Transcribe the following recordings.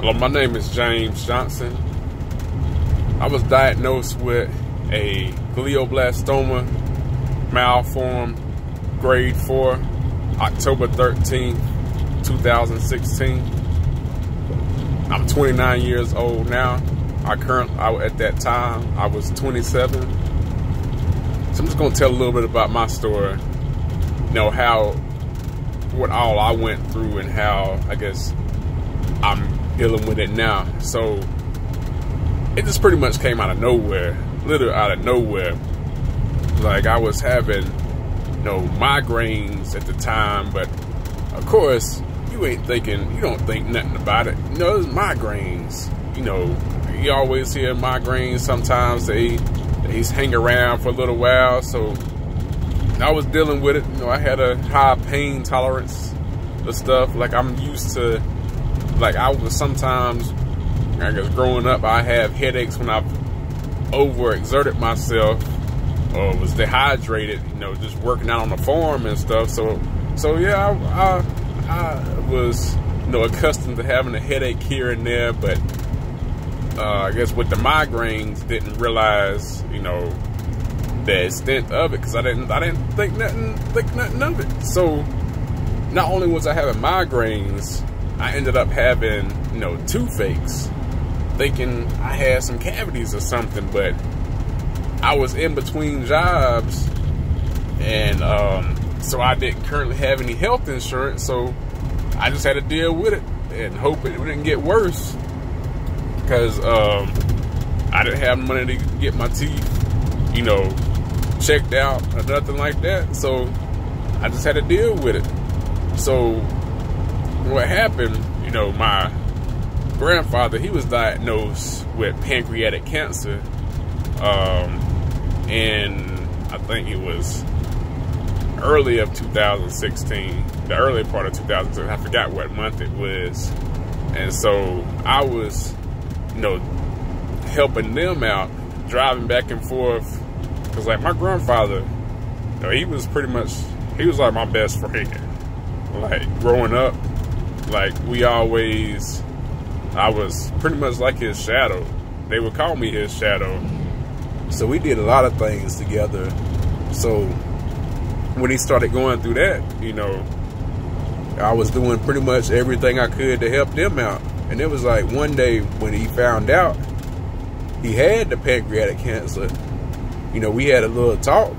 Hello, my name is James Johnson. I was diagnosed with a glioblastoma, malformed, grade 4, October 13th, 2016. I'm 29 years old now. At that time, I was 27. So I'm just gonna tell a little bit about my story. You know, what all I went through and how, I guess, I'm dealing with it now. So it just pretty much came out of nowhere, literally out of nowhere. Like, I was having, migraines at the time, but of course, you don't think nothing about it. It's migraines. You always hear migraines. Sometimes they hang around for a little while. So I was dealing with it. I had a high pain tolerance for stuff. Like, I'm used to, like, I was sometimes, I guess growing up, I have headaches when I've overexerted myself or was dehydrated, just working out on the farm and stuff. So yeah, I was, accustomed to having a headache here and there, but I guess with the migraines, didn't realize, the extent of it, because I didn't think nothing of it. So not only was I having migraines, I ended up having, toothaches, thinking I had some cavities or something. But I was in between jobs, and so I didn't currently have any health insurance, so I just had to deal with it and hope it didn't get worse, because I didn't have money to get my teeth, checked out or nothing like that. So I just had to deal with it. So what happened, my grandfather, he was diagnosed with pancreatic cancer, and I think it was early of 2016, the early part of 2016, I forgot what month it was. And so I was, helping them out, driving back and forth, because like my grandfather, he was like my best friend. Like, growing up, like, I was pretty much like his shadow. They would call me his shadow. So we did a lot of things together. So when he started going through that, I was doing pretty much everything I could to help them out. And it was like one day when he found out he had the pancreatic cancer, we had a little talk,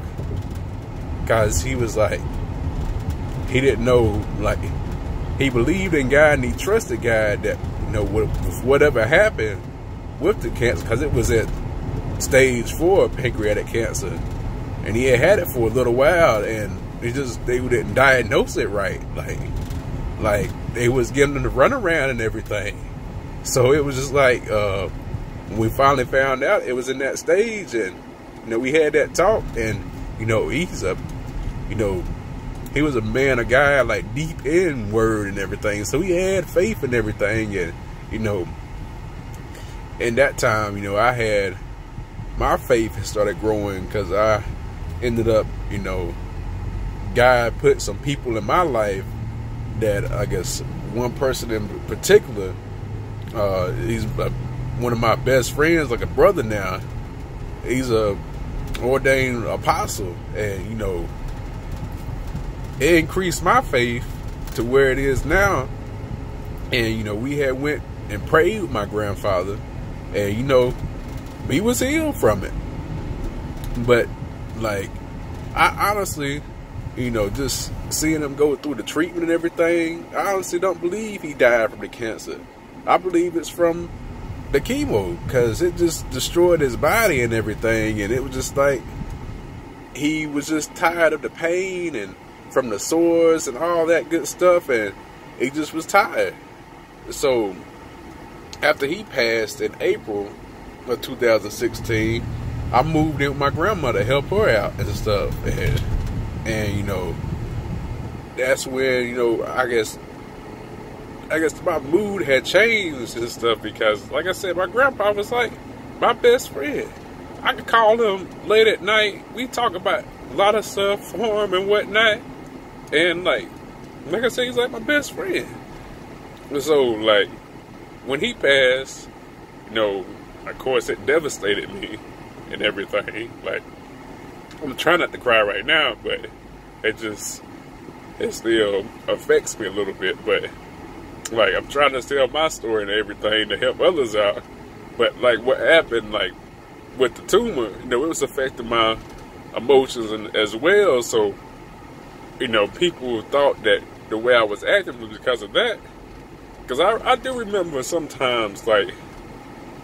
because he was like, he didn't know, like, he believed in God and he trusted God that, whatever happened with the cancer, because it was at stage 4 pancreatic cancer, and he had it for a little while, and they didn't diagnose it right. Like they was giving him the runaround and everything. So it was just like, when we finally found out it was in that stage, and we had that talk, and he was a man, a guy like deep in word and everything. So he had faith and everything, and in that time, I had, my faith had started growing, because I ended up, God put some people in my life that, I guess, one person in particular, he's one of my best friends, like a brother now. He's a ordained apostle, and it increased my faith to where it is now. And we had went and prayed with my grandfather, and he was healed from it. But like, I honestly, just seeing him go through the treatment and everything, I honestly don't believe he died from the cancer. I believe it's from the chemo, because it just destroyed his body and everything, and it was just like he was just tired of the pain and from the sores and all that good stuff, and he just was tired. So after he passed in April of 2016, I moved in with my grandmother to help her out and stuff, and that's when I guess my mood had changed and stuff, because like I said, my grandpa was like my best friend. I could call him late at night. We talk about a lot of stuff for him and whatnot, and like I said, he's like my best friend. And so, like, when he passed, you know, of course it devastated me and everything. Like, I'm trying not to cry right now, but it still affects me a little bit. But like, I'm trying to tell my story and everything to help others out. But like, what happened, like with the tumor, you know, it was affecting my emotions and as well. So, you know, people thought that the way I was acting was because of that. Because I do remember sometimes, like,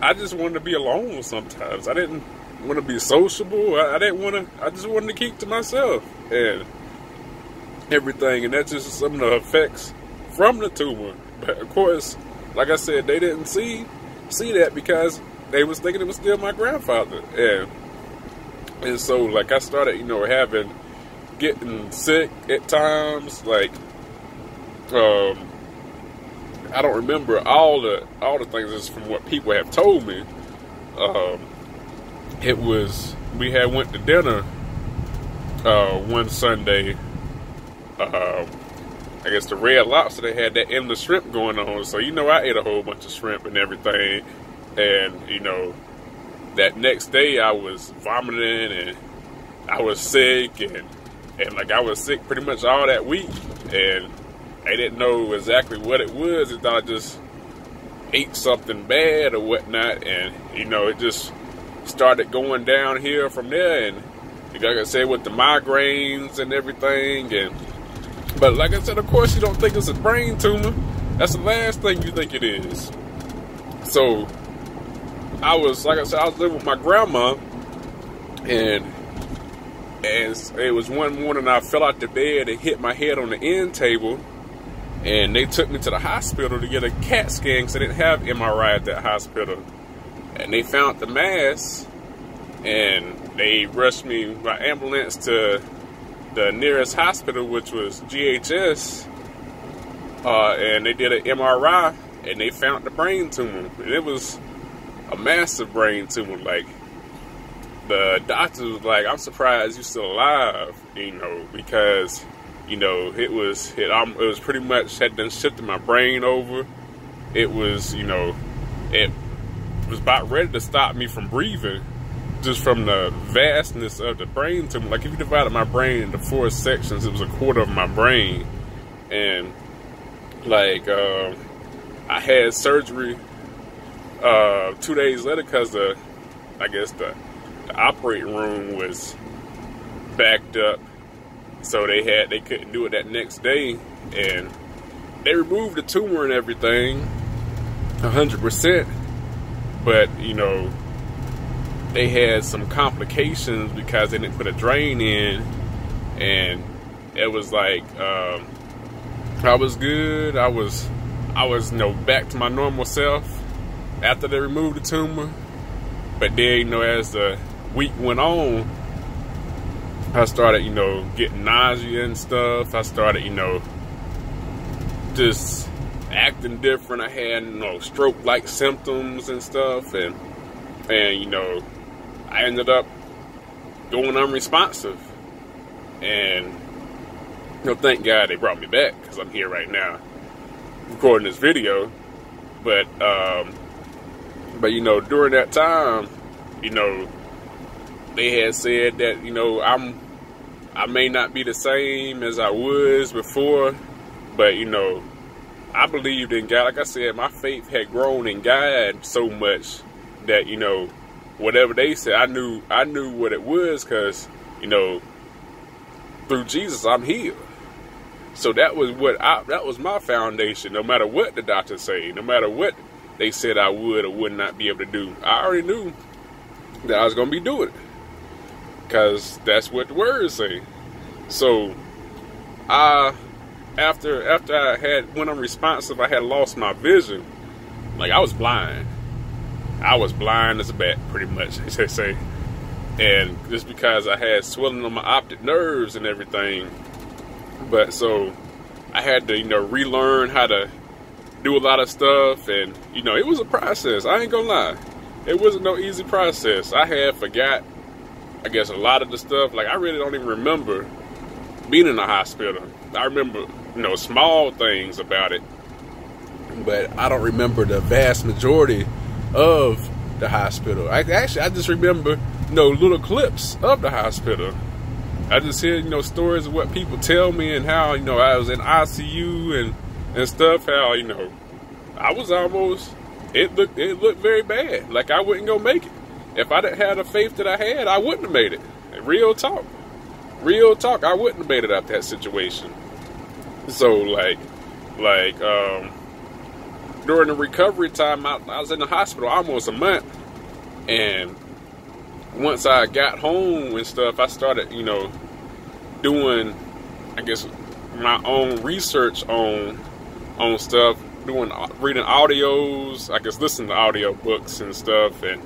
I just wanted to be alone sometimes. I didn't want to be sociable. I just wanted to keep to myself and everything. And that's just some of the effects from the tumor. But of course, like I said, they didn't see that because they was thinking it was still my grandfather. And so, like, I started, you know, getting sick at times. Like, I don't remember all the things. Just from what people have told me. We had went to dinner one Sunday. I guess the Red Lobster, they had that endless shrimp going on. So, you know, I ate a whole bunch of shrimp and everything. And, you know, that next day I was vomiting and I was sick and like, I was sick pretty much all that week. And I didn't know exactly what it was. I thought I just ate something bad or whatnot. And, you know, it just started going down here from there. And like I said, with the migraines and everything. But like I said, of course, you don't think it's a brain tumor. That's the last thing you think it is. So I was living with my grandma, and it was one morning I fell out the bed and hit my head on the end table, and they took me to the hospital to get a CAT scan because they didn't have MRI at that hospital. And they found the mass, and they rushed me by ambulance to the nearest hospital, which was GHS, and they did an MRI, and they found the brain tumor. And it was a massive brain tumor. Like, the doctor was like, "I'm surprised you're still alive," you know, because, you know, it was pretty much had done shifted my brain over. It was, you know, it was about ready to stop me from breathing, just from the vastness of the brain tumor. Like, if you divided my brain into 4 sections, it was a quarter of my brain. And like, I had surgery 2 days later because I guess the operating room was backed up, so they couldn't do it that next day, and they removed the tumor and everything 100%. But, you know, they had some complications because they didn't put a drain in, and it was like, I was good. I was, you know, back to my normal self after they removed the tumor. But then, you know, as the week went on, I started, you know, getting nausea and stuff. I started, you know, just acting different. I had, you know, stroke-like symptoms and stuff, and you know, I ended up going unresponsive. And, you know, thank God they brought me back, because I'm here right now recording this video. But you know, during that time, you know, they had said that, you know, I may not be the same as I was before, but, you know, I believed in God. Like I said, my faith had grown in God so much that, you know, whatever they said, I knew what it was, because, you know, through Jesus, I'm healed. So that was my foundation. No matter what the doctors say, no matter what they said I would or would not be able to do, I already knew that I was going to be doing it, because that's what the words say. So after I had went unresponsive, I had lost my vision. Like, I was blind. I was blind as a bat, pretty much, they say. And just because I had swelling on my optic nerves and everything. But so I had to, you know, relearn how to do a lot of stuff. And, you know, it was a process. I ain't gonna lie. It wasn't no easy process. I had forgot, I guess, a lot of the stuff. Like, I really don't even remember being in the hospital. I remember, you know, small things about it. but I don't remember the vast majority of the hospital. I just remember, little clips of the hospital. I just hear, stories of what people tell me and how, I was in ICU and stuff. How, I was almost, it looked very bad. Like I wouldn't go make it. If I didn't have the faith that I had, I wouldn't have made it. Real talk, I wouldn't have made it out that situation. So during the recovery time, I was in the hospital almost a month, and once I got home and stuff, I started, doing, I guess, my own research on stuff, reading audios, I guess listening to audio books and stuff, and,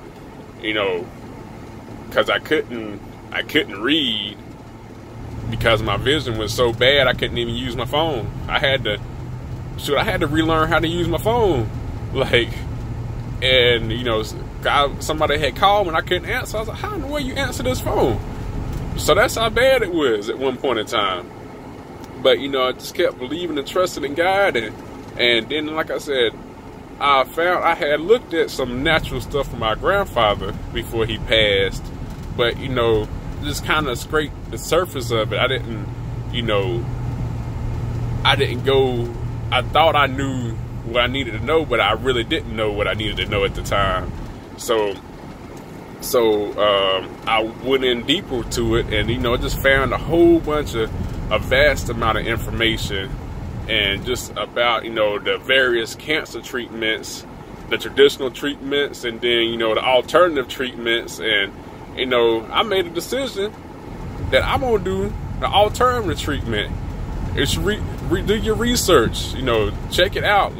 because I couldn't read because my vision was so bad, I couldn't even use my phone. I had to relearn how to use my phone. Somebody had called and I couldn't answer. I was like, how in the way you answer this phone? So that's how bad it was at one point in time. But, I just kept believing and trusting in God. And then, like I said, I found I had looked at some natural stuff from my grandfather before he passed. But, just kind of scraped the surface of it. I didn't go, I thought I knew what I needed to know, but I really didn't know what I needed to know at the time. So I went in deeper to it, and just found a whole bunch of a vast amount of information, and just about the various cancer treatments, the traditional treatments, and then the alternative treatments. And I made a decision that I'm gonna do the alternative treatment. It's do your research, check it out.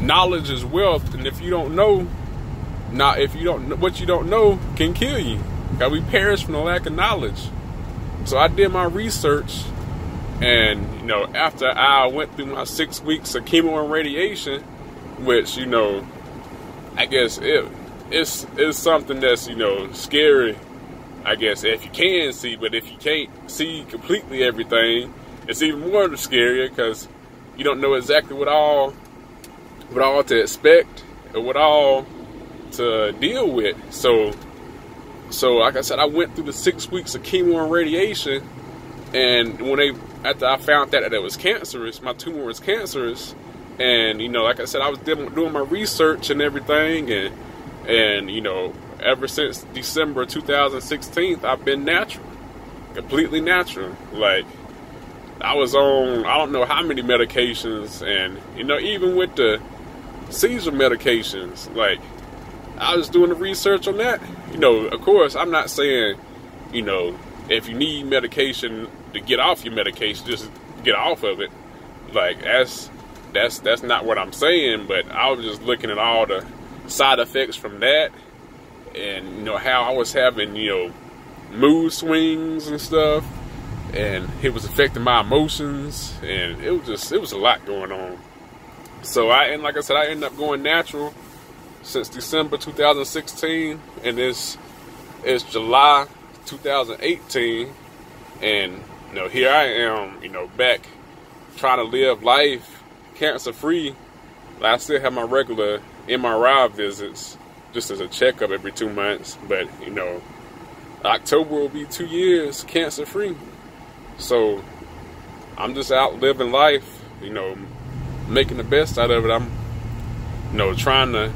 Knowledge is wealth, and if you don't know, what you don't know can kill you. Because we perish from the lack of knowledge. So I did my research, and after I went through my 6 weeks of chemo and radiation, which I guess it's something that's scary, I guess, if you can see. But if you can't see completely everything, it's even more scarier, because you don't know exactly what all to expect or what all to deal with. So like I said, I went through the 6 weeks of chemo and radiation, and after I found that it was cancerous, my tumor was cancerous, and like I said, I was doing my research and everything, and ever since December 2016, I've been natural, completely natural. I was on, I don't know how many medications, and even with the seizure medications, I was doing the research on that. Of course, I'm not saying, if you need medication to get off your medication, just get off of it. That's not what I'm saying. But I was just looking at all the side effects from that, and how I was having mood swings and stuff, and it was affecting my emotions, and it was a lot going on. So like I said, I ended up going natural since December 2016, and it's July 2018, and here I am, back trying to live life cancer free. I still have my regular MRI visits just as a checkup every 2 months, but October will be 2 years cancer free. So I'm just out living life, making the best out of it. I'm trying to,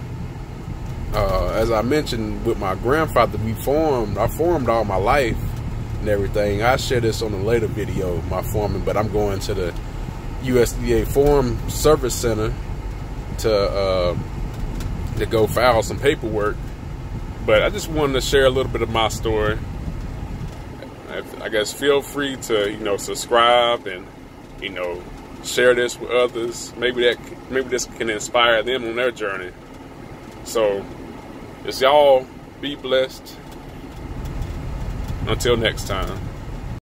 as I mentioned with my grandfather, I formed all my life and everything. I share this on a later video, my forming, but I'm going to the USDA Farm Service Center to go file some paperwork. But I just wanted to share a little bit of my story. I guess feel free to subscribe and share this with others. Maybe this can inspire them on their journey. So just y'all be blessed. Until next time.